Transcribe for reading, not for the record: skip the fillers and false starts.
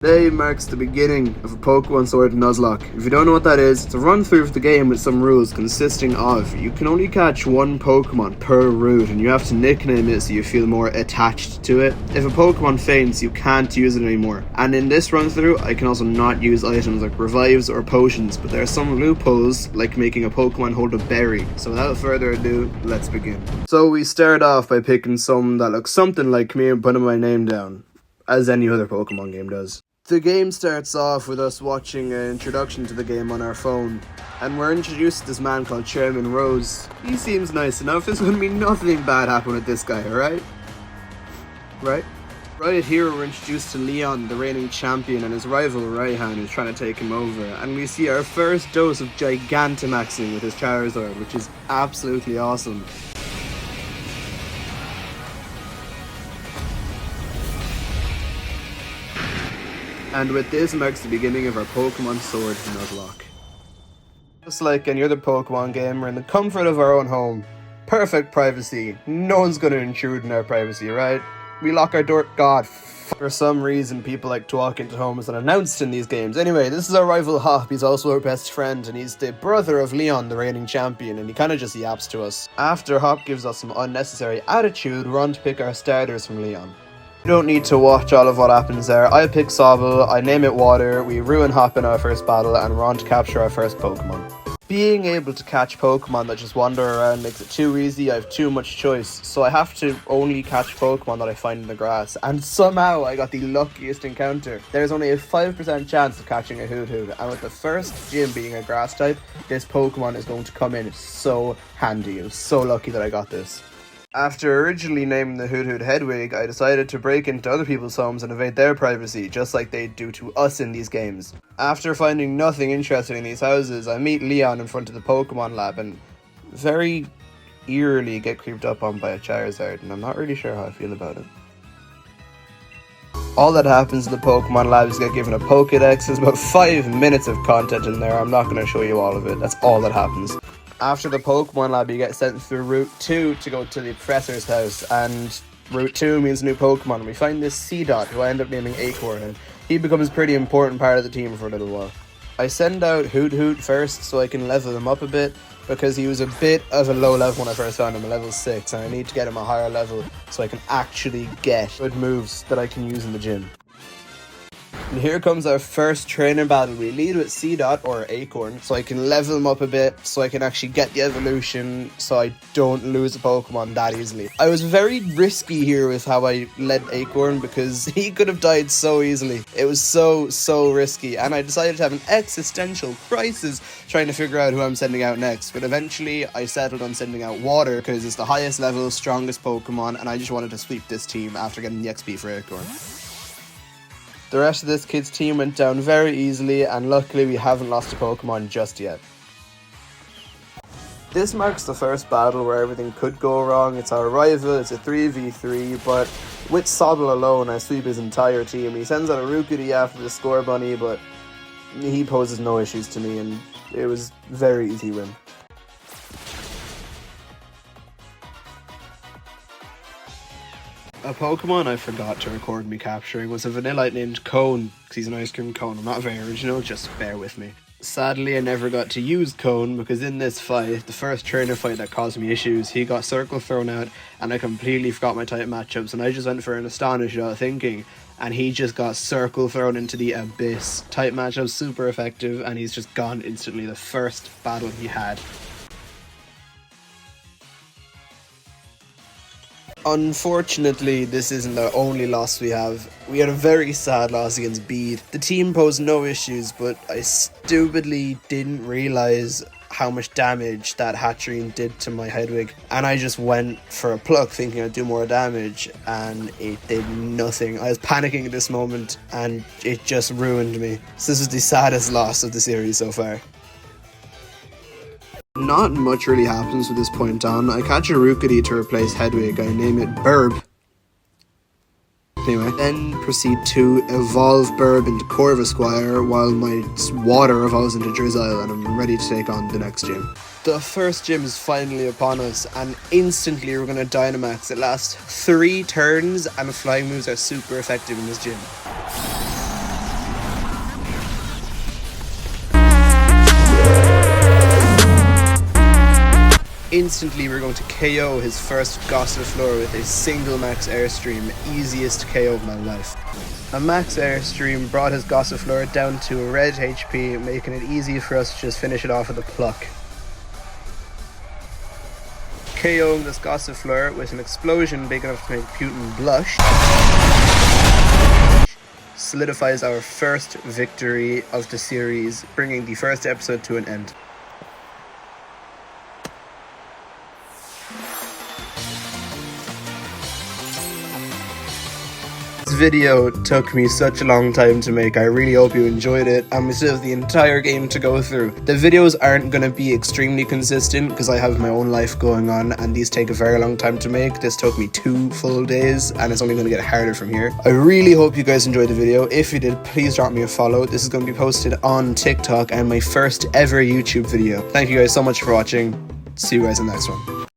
Today marks the beginning of a Pokémon Sword Nuzlocke. If you don't know what that is, it's a run through of the game with some rules consisting of you can only catch one Pokemon per route and you have to nickname it so you feel more attached to it. If a Pokemon faints, you can't use it anymore. And in this run through, I can also not use items like revives or potions, but there are some loopholes like making a Pokemon hold a berry. So without further ado, let's begin. So we start off by picking some that look something like me and putting my name down, as any other Pokemon game does. The game starts off with us watching an introduction to the game on our phone, and we're introduced to this man called Chairman Rose. He seems nice enough, there's going to be nothing bad happen with this guy, alright? Right here we're introduced to Leon, the reigning champion, and his rival Raihan, who's trying to take him over, and we see our first dose of Gigantamaxing with his Charizard, which is absolutely awesome. And with this marks the beginning of our Pokemon Sword Nuzlocke. Just like any other Pokemon game, we're in the comfort of our own home. Perfect privacy. No one's going to intrude in our privacy, right? We lock our door. God, for some reason people like to walk into homes unannounced in these games. Anyway, this is our rival Hop. He's also our best friend, and he's the brother of Leon, the reigning champion, and he kind of just yaps to us. After Hop gives us some unnecessary attitude, we're on to pick our starters from Leon. You don't need to watch all of what happens there. I pick Sobble, I name it Water, we ruin Hop in our first battle, and we're on to capture our first Pokemon. Being able to catch Pokemon that just wander around makes it too easy. I have too much choice, so I have to only catch Pokemon that I find in the grass, and somehow I got the luckiest encounter. There's only a 5% chance of catching a Hoot-Hoot, and with the first gym being a grass type, this Pokemon is going to come in so handy. I'm so lucky that I got this. After originally naming the Hoot-Hoot Hedwig, I decided to break into other people's homes and invade their privacy, just like they do to us in these games. After finding nothing interesting in these houses, I meet Leon in front of the Pokemon lab and very eerily get creeped up on by a Charizard, and I'm not really sure how I feel about it. All that happens in the Pokemon lab is get given a Pokédex. There's about 5 minutes of content in there. I'm not going to show you all of it. That's all that happens. After the Pokemon lab, you get sent through Route 2 to go to the Professor's house, and Route 2 means new Pokemon. We find this C-Dot, who I end up naming Acorn, and he becomes a pretty important part of the team for a little while. I send out Hoot-Hoot first so I can level him up a bit, because he was a bit of a low level when I first found him, a level 6, and I need to get him a higher level so I can actually get good moves that I can use in the gym. And here comes our first trainer battle. We lead with C-Dot, or Acorn, so I can level him up a bit, so I can actually get the evolution, so I don't lose a Pokemon that easily. I was very risky here with how I led Acorn, because he could have died so easily. It was so risky, and I decided to have an existential crisis trying to figure out who I'm sending out next, but eventually I settled on sending out Water, because it's the highest level, strongest Pokemon, and I just wanted to sweep this team after getting the XP for Acorn. The rest of this kid's team went down very easily, and luckily we haven't lost a Pokemon just yet. This marks the first battle where everything could go wrong. It's our rival, it's a 3v3, but with Sobble alone I sweep his entire team. He sends out a Rookity after the Score Bunny, but he poses no issues to me, and it was a very easy win. A Pokemon I forgot to record me capturing was a Vanillite named Cone, because he's an ice cream cone. I'm not very original, just bear with me. Sadly, I never got to use Cone, because in this fight, the first trainer fight that caused me issues, he got Circle thrown out, and I completely forgot my type matchups, and I just went for an Astonish without thinking, and he just got Circle thrown into the abyss. Type matchup super effective, and he's just gone instantly, the first battle he had. Unfortunately, this isn't the only loss we have. We had a very sad loss against Bede. The team posed no issues, but I stupidly didn't realise how much damage that Hatterene did to my Hedwig, and I just went for a pluck thinking I'd do more damage, and it did nothing. I was panicking at this moment, and it just ruined me. So this is the saddest loss of the series so far. Not much really happens from this point on. I catch a Rookity to replace Hedwig. I name it Burb. Anyway, then proceed to evolve Burb into Corvisquire while my Water evolves into Drizzile, and I'm ready to take on the next gym. The first gym is finally upon us, and instantly we're going to Dynamax. It lasts 3 turns, and flying moves are super effective in this gym. instantly we're going to KO his first Gossifleur with a single max airstream, easiest KO of my life. A max airstream brought his Gossifleur down to a red HP, making it easy for us to just finish it off with a pluck. KOing this Gossifleur with an explosion big enough to make Putin blush solidifies our first victory of the series, bringing the first episode to an end. This video took me such a long time to make. I really hope you enjoyed it, and we still have the entire game to go through. The videos aren't going to be extremely consistent because I have my own life going on and these take a very long time to make. This took me 2 full days and it's only going to get harder from here. I really hope you guys enjoyed the video. If you did, please drop me a follow. This is going to be posted on TikTok and my first ever YouTube video. Thank you guys so much for watching. See you guys in the next one.